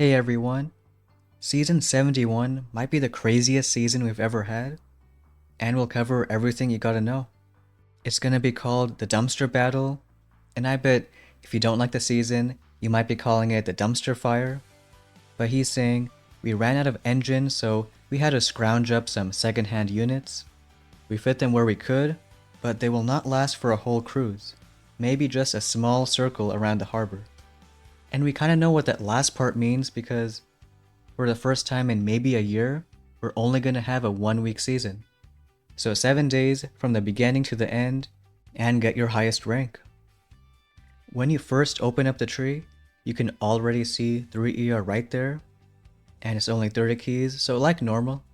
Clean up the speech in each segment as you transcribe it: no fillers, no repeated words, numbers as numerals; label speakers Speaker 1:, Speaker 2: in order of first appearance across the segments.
Speaker 1: Hey everyone, Season 71 might be the craziest season we've ever had, and we'll cover everything you gotta know. It's gonna be called the Dumpster Battle, and I bet if you don't like the season, you might be calling it the Dumpster Fire. But he's saying we ran out of engines, so we had to scrounge up some secondhand units. We fit them where we could, but they will not last for a whole cruise, maybe just a small circle around the harbor. And we kinda know what that last part means because for the first time in maybe a year, we're only going to have a 1 week season. So 7 days from the beginning to the end, and get your highest rank. When you first open up the tree, you can already see 3 ER right there, and it's only 30 keys, so like normal.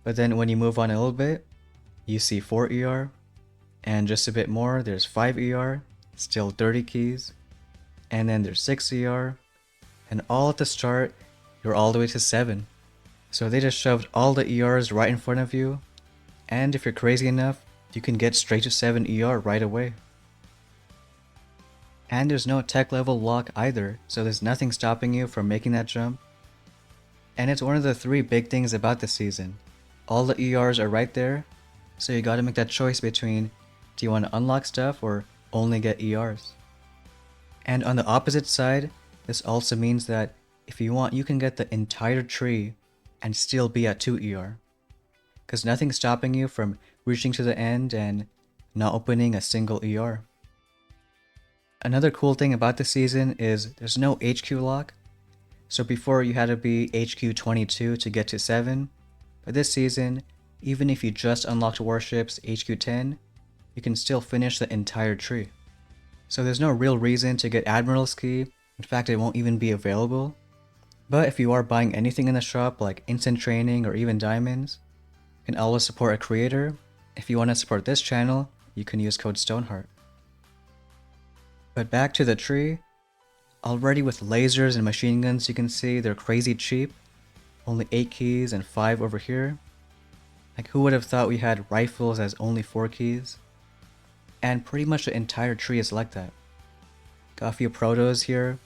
Speaker 1: But then when you move on a little bit, you see 4 ER, and just a bit more, there's 5 ER, still 30 keys, and then there's 6 ER, and all at the start, you're all the way to 7. So they just shoved all the ERs right in front of you, and if you're crazy enough, you can get straight to 7 ER right away. And there's no tech level lock either, so there's nothing stopping you from making that jump. And it's one of the 3 big things about the season. All the ERs are right there, so you gotta make that choice between do you want to unlock stuff or only get ERs. And on the opposite side, this also means that if you want, you can get the entire tree and still be at 2 ER. Because nothing's stopping you from reaching to the end and not opening a single ER. Another cool thing about the season is there's no HQ lock. So before you had to be HQ 22 to get to 7, but this season, even if you just unlocked warships HQ 10, you can still finish the entire tree. So there's no real reason to get Admiral's Key, in fact it won't even be available. But if you are buying anything in the shop like instant training or even diamonds, you can always support a creator. If you want to support this channel, you can use code Stoneheart. But back to the tree, already with lasers and machine guns you can see they're crazy cheap. Only 8 keys and 5 over here. Like who would have thought we had rifles as only 4 keys? And pretty much the entire tree is like that. Got a few protos here.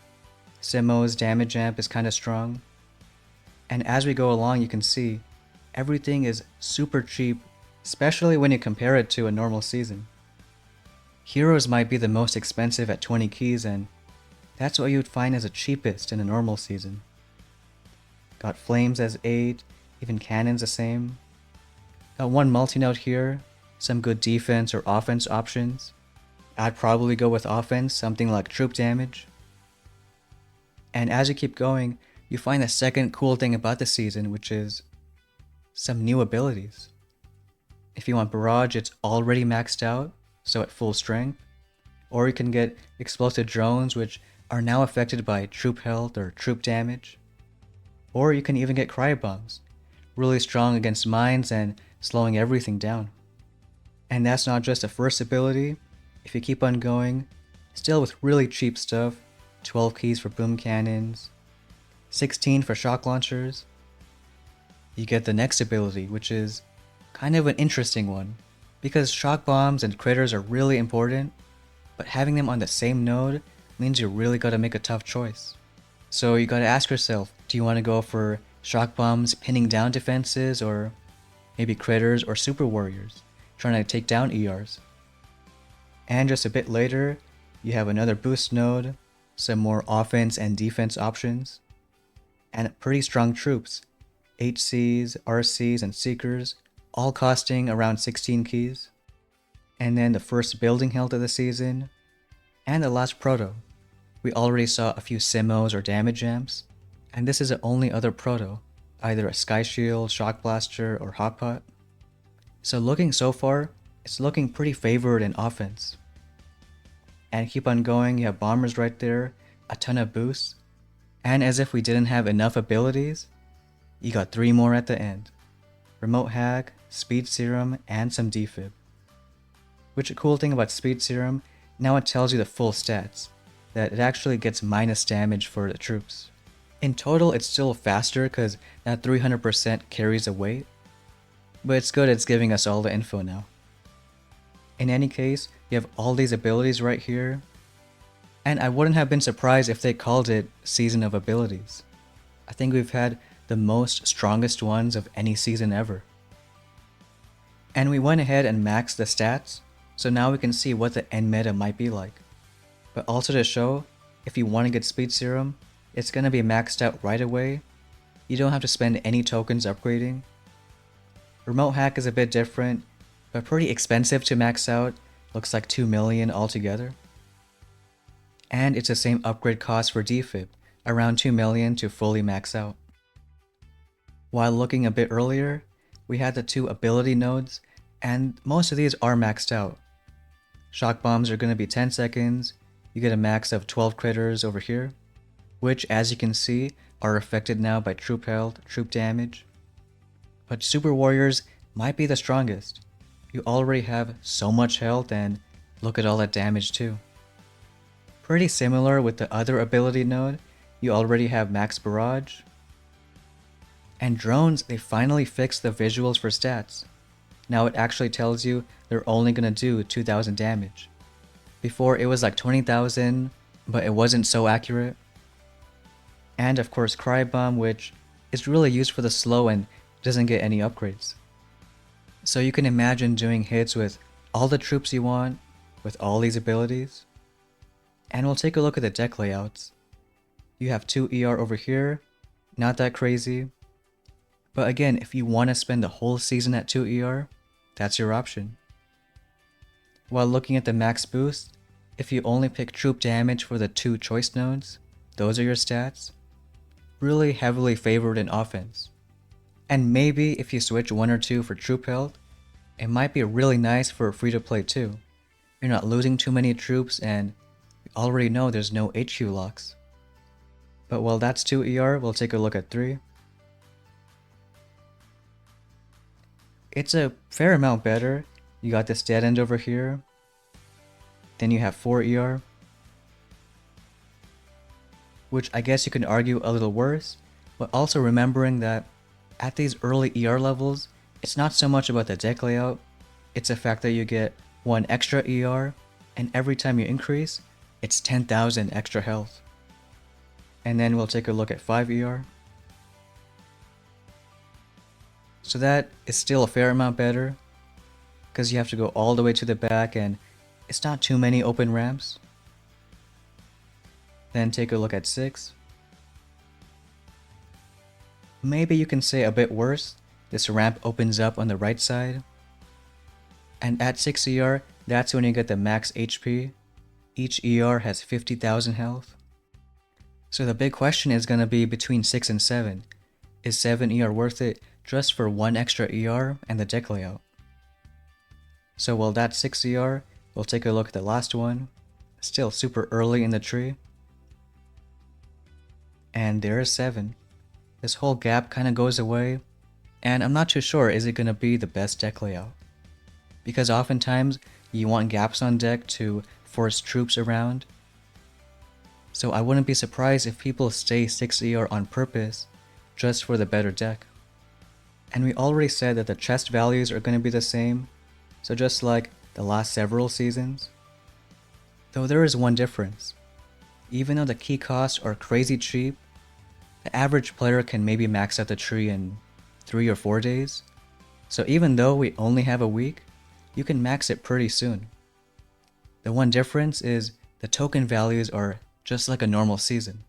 Speaker 1: Simo's damage amp is kinda strong. And as we go along you can see, everything is super cheap, especially when you compare it to a normal season. Heroes might be the most expensive at 20 keys and that's what you'd find as the cheapest in a normal season. Got flames as 8, even cannons the same. Got one multi-note here, some good defense or offense options. I'd probably go with offense, something like troop damage. And as you keep going, you find the second cool thing about the season, which is some new abilities. If you want Barrage, it's already maxed out, so at full strength. Or you can get Explosive Drones, which are now affected by troop health or troop damage. Or you can even get Cryo Bombs, really strong against mines and slowing everything down. And that's not just a first ability. If you keep on going, still with really cheap stuff, 12 keys for boom cannons, 16 for shock launchers, you get the next ability, which is kind of an interesting one, because shock bombs and critters are really important, but having them on the same node means you really gotta make a tough choice. So you gotta ask yourself, do you want to go for shock bombs pinning down defenses, or maybe critters or super warriors trying to take down ERs? And just a bit later, you have another boost node, some more offense and defense options, and pretty strong troops, HCs, RCs, and Seekers, all costing around 16 keys. And then the first building health of the season, and the last proto. We already saw a few Simos or damage amps, and this is the only other proto, either a Sky Shield, Shock Blaster, or Hotpot. So looking so far, it's looking pretty favored in offense. And keep on going, you have bombers right there, a ton of boosts, and as if we didn't have enough abilities, you got 3 more at the end. Remote Hack, Speed Serum, and some defib. Which a cool thing about Speed Serum, now it tells you the full stats, that it actually gets minus damage for the troops. In total it's still faster because that 300% carries a weight, but it's good it's giving us all the info now. In any case, you have all these abilities right here, and I wouldn't have been surprised if they called it Season of Abilities. I think we've had the most strongest ones of any season ever. And we went ahead and maxed the stats, so now we can see what the end meta might be like. But also to show, if you want to get Speed Serum, it's going to be maxed out right away. You don't have to spend any tokens upgrading. Remote Hack is a bit different, but pretty expensive to max out, looks like 2 million altogether. And it's the same upgrade cost for Defib, around 2 million to fully max out. While looking a bit earlier, we had the 2 ability nodes, and most of these are maxed out. Shock Bombs are going to be 10 seconds, you get a max of 12 critters over here, which as you can see are affected now by troop health, troop damage. But Super Warriors might be the strongest. You already have so much health and look at all that damage too. Pretty similar with the other ability node, you already have max barrage. And drones, they finally fixed the visuals for stats. Now it actually tells you they're only gonna do 2000 damage. Before it was like 20,000, but it wasn't so accurate. And of course Cry Bomb, which is really used for the slow and doesn't get any upgrades. So you can imagine doing hits with all the troops you want, with all these abilities. And we'll take a look at the deck layouts. You have 2 ER over here, not that crazy. But again, if you want to spend the whole season at 2 ER, that's your option. While looking at the max boost, if you only pick troop damage for the 2 choice nodes, those are your stats. Really heavily favored in offense. And maybe if you switch 1 or 2 for troop health, it might be really nice for free to play too. You're not losing too many troops and you already know there's no HQ locks. But while that's 2 ER, we'll take a look at 3. It's a fair amount better. You got this dead end over here. Then you have 4 ER. Which I guess you can argue a little worse, but also remembering that at these early ER levels, it's not so much about the deck layout, it's the fact that you get 1 extra ER, and every time you increase, it's 10,000 extra health. And then we'll take a look at 5 ER. So that is still a fair amount better, because you have to go all the way to the back and it's not too many open ramps. Then take a look at 6. Maybe you can say a bit worse, this ramp opens up on the right side. And at 6 ER, that's when you get the max HP. Each ER has 50,000 health. So the big question is going to be between 6 and 7. Is 7 ER worth it just for 1 extra ER and the deck layout? So while that's 6 ER, we'll take a look at the last one. Still super early in the tree. And there is 7. This whole gap kind of goes away, and I'm not too sure is it going to be the best deck layout. Because oftentimes you want gaps on deck to force troops around. So I wouldn't be surprised if people stay 6 ER on purpose just for the better deck. And we already said that the chest values are going to be the same, so just like the last several seasons. Though there is one difference. Even though the key costs are crazy cheap, the average player can maybe max out the tree in 3 or 4 days. So even though we only have a week, you can max it pretty soon. The one difference is the token values are just like a normal season.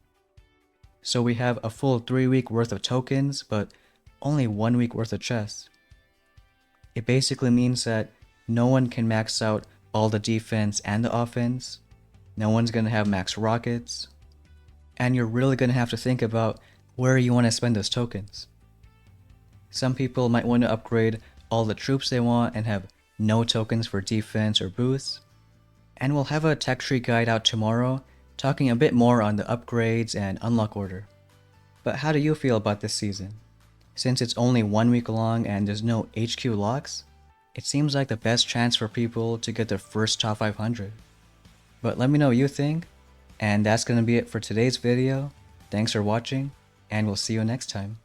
Speaker 1: So we have a full 3 week worth of tokens, but only 1 week worth of chests. It basically means that no one can max out all the defense and the offense. No one's gonna have max rockets. And you're really gonna have to think about where you want to spend those tokens. Some people might want to upgrade all the troops they want and have no tokens for defense or boosts. And we'll have a tech tree guide out tomorrow talking a bit more on the upgrades and unlock order. But how do you feel about this season? Since it's only 1 week long and there's no HQ locks, it seems like the best chance for people to get their first top 500. But let me know what you think, and that's gonna be it for today's video. Thanks for watching, and we'll see you next time.